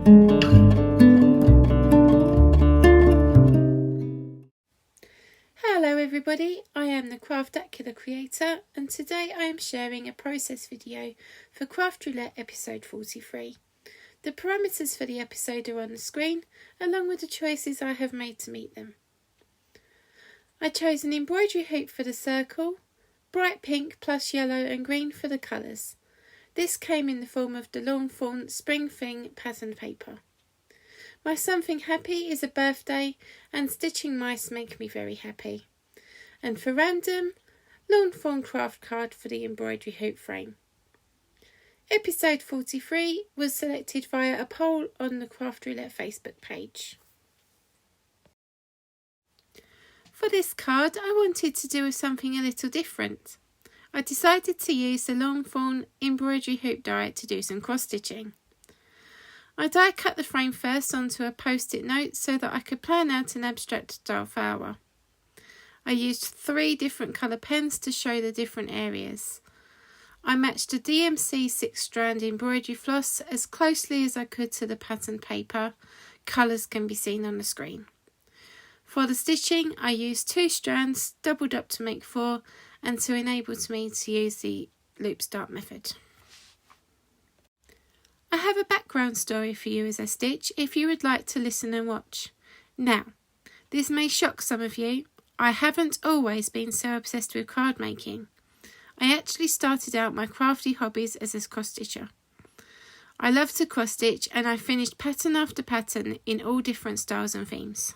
Hello everybody, I am the Kraft creator, and today I am sharing a process video for Kraft Roulette episode 43. The parameters for the episode are on the screen, along with the choices I have made to meet them. I chose an embroidery hoop for the circle, bright pink plus yellow and green for the colours. This came in the form of the Lawn Fawn Spring Thing pattern paper. My something happy is a birthday, and stitching mice make me very happy. And for random, Lawn Fawn craft card for the embroidery hoop frame. Episode 43 was selected via a poll on the Kraft Roulette Facebook page. For this card, I wanted to do something a little different. I decided to use the Lawn Fawn embroidery hoop die to do some cross stitching. I die cut the frame first onto a post-it note so that I could plan out an abstract style flower. I used 3 different colour pens to show the different areas. I matched a DMC 6-strand embroidery floss as closely as I could to the pattern paper. Colours can be seen on the screen. For the stitching, I used 2 strands, doubled up to make 4, and to enable me to use the loop start method. I have a background story for you as I stitch if you would like to listen and watch. Now, this may shock some of you. I haven't always been so obsessed with card making. I actually started out my crafty hobbies as a cross stitcher. I love to cross stitch, and I finished pattern after pattern in all different styles and themes.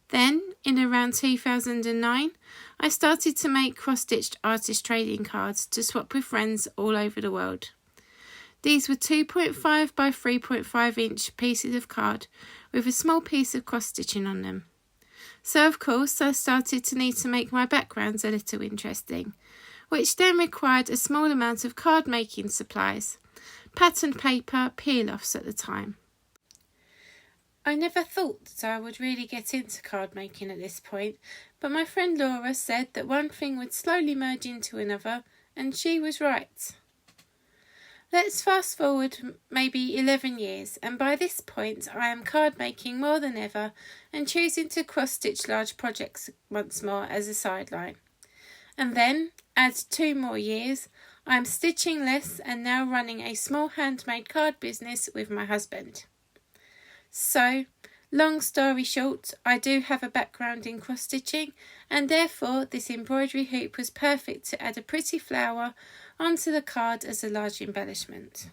Then, in around 2009, I started to make cross-stitched artist trading cards to swap with friends all over the world. These were 2.5 by 3.5 inch pieces of card with a small piece of cross-stitching on them. So of course I started to need to make my backgrounds a little interesting, which then required a small amount of card making supplies, pattern paper, peel-offs at the time. I never thought that I would really get into card making at this point, but my friend Laura said that one thing would slowly merge into another, and she was right. Let's fast forward maybe 11 years, and by this point I am card making more than ever and choosing to cross stitch large projects once more as a sideline. And then, add 2 more years, I am stitching less and now running a small handmade card business with my husband. So, long story short, I do have a background in cross stitching, and therefore this embroidery hoop was perfect to add a pretty flower onto the card as a large embellishment.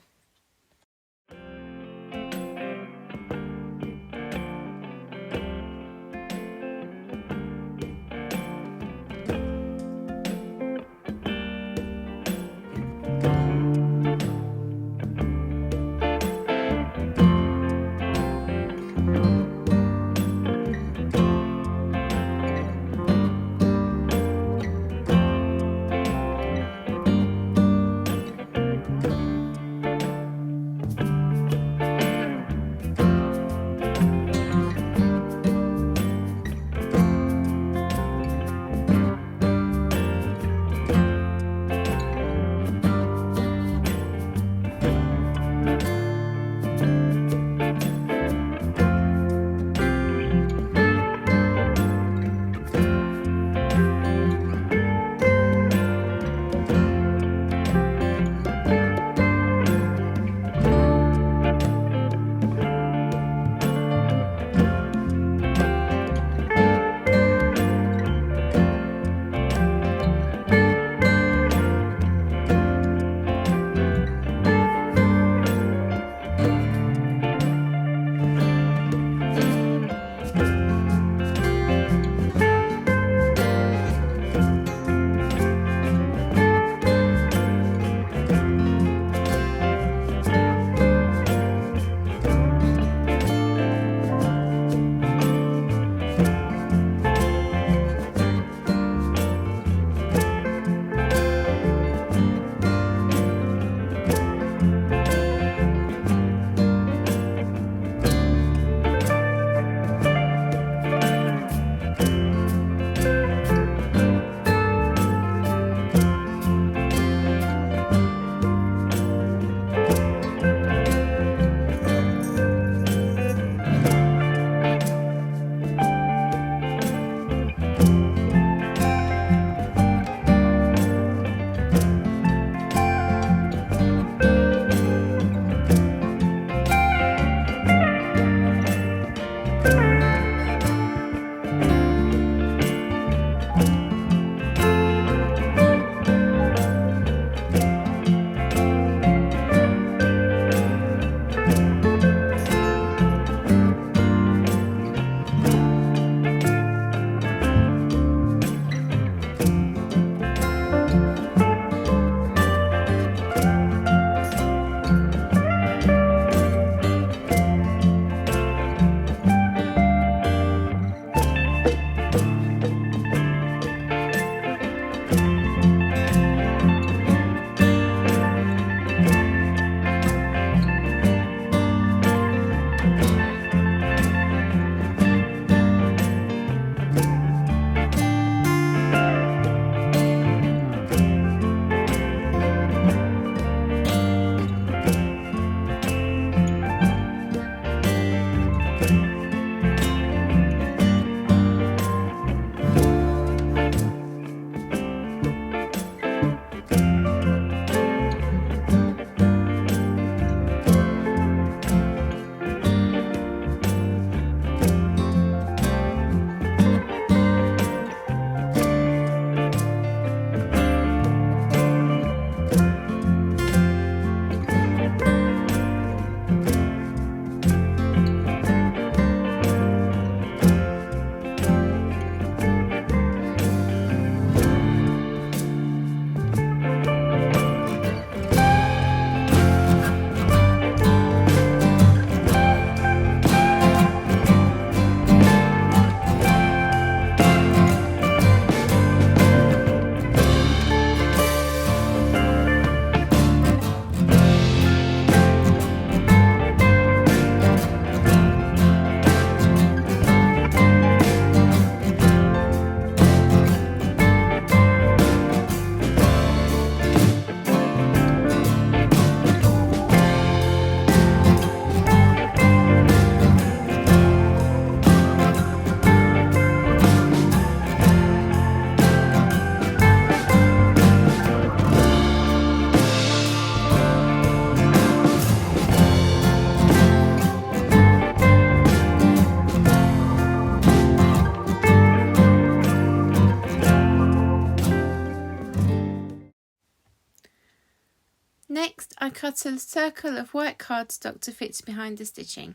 cut a circle of white cardstock to fit behind the stitching.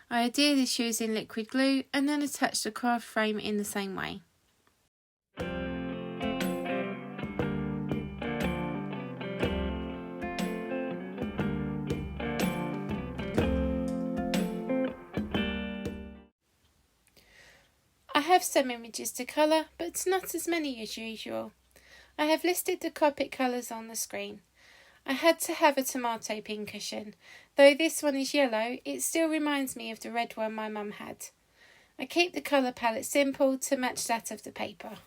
I adhere this using liquid glue and then attach the craft frame in the same way. I have some images to colour, but not as many as usual. I have listed the Copic colours on the screen. I had to have a tomato pincushion. Though this one is yellow, it still reminds me of the red one my mum had. I keep the colour palette simple to match that of the paper.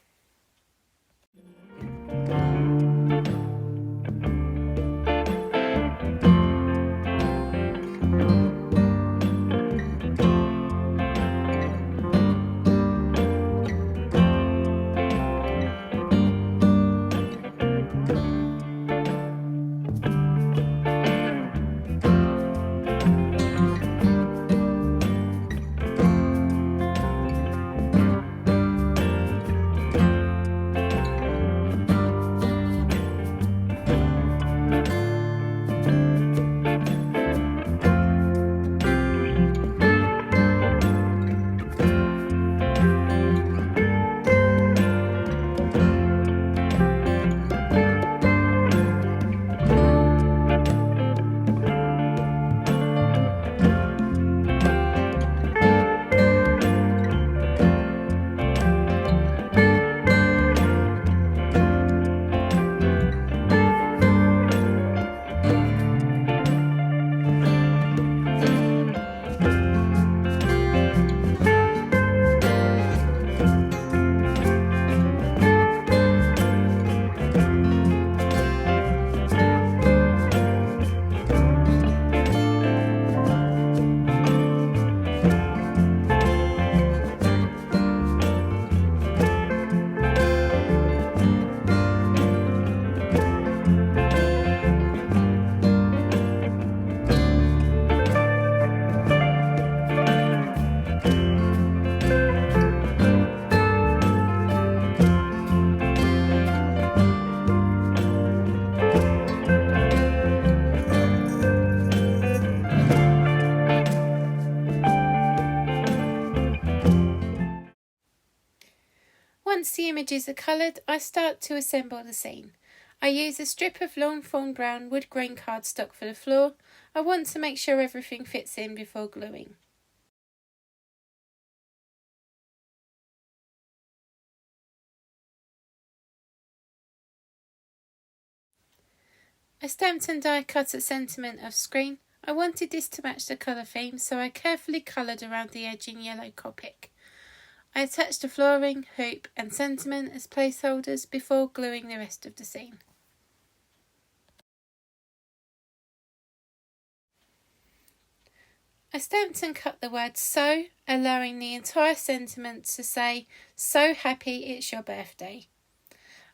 Once the images are coloured, I start to assemble the scene. I use a strip of long fawn brown wood grain cardstock for the floor. I want to make sure everything fits in before gluing. I stamped and die cut a sentiment of screen. I wanted this to match the colour theme, so I carefully coloured around the edge in yellow Copic. I attached the flooring, hoop and sentiment as placeholders before gluing the rest of the scene. I stamped and cut the word "so", allowing the entire sentiment to say, "So happy it's your birthday."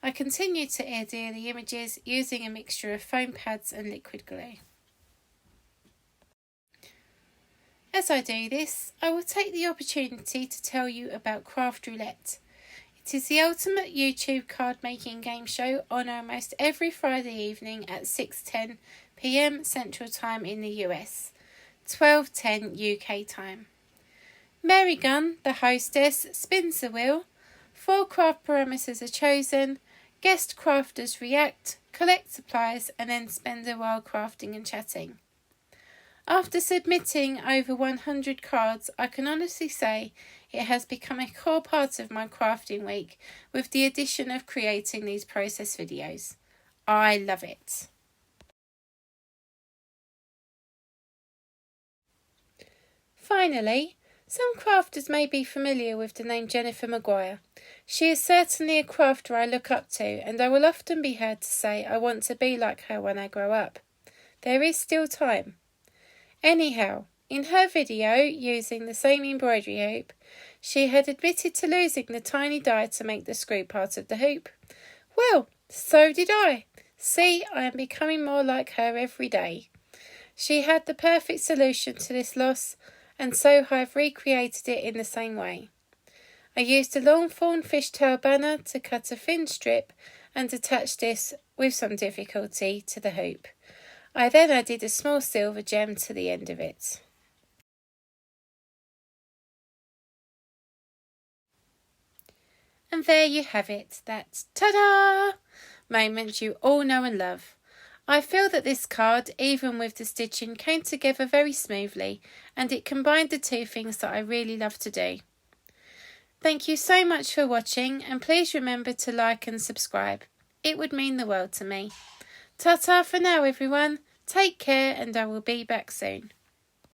I continued to adhere the images using a mixture of foam pads and liquid glue. As I do this, I will take the opportunity to tell you about Kraft Roulette. It is the ultimate YouTube card making game show on almost every Friday evening at 6:10 p.m. Central Time in the US, 12:10 UK time. Mary Gunn, the hostess, spins the wheel. 4 craft parameters are chosen. Guest crafters react, collect supplies, and then spend a while crafting and chatting. After submitting over 100 cards, I can honestly say it has become a core part of my crafting week with the addition of creating these process videos. I love it. Finally, some crafters may be familiar with the name Jennifer McGuire. She is certainly a crafter I look up to, and I will often be heard to say I want to be like her when I grow up. There is still time. Anyhow, in her video using the same embroidery hoop, she had admitted to losing the tiny die to make the screw part of the hoop. Well, so did I. See, I am becoming more like her every day. She had the perfect solution to this loss, and so I have recreated it in the same way. I used a long fawn fishtail banner to cut a thin strip and attach this, with some difficulty, to the hoop. I then added a small silver gem to the end of it. And there you have it, that ta-da moment you all know and love. I feel that this card, even with the stitching, came together very smoothly, and it combined the two things that I really love to do. Thank you so much for watching, and please remember to like and subscribe. It would mean the world to me. Ta-ta for now, everyone. Take care, and I will be back soon.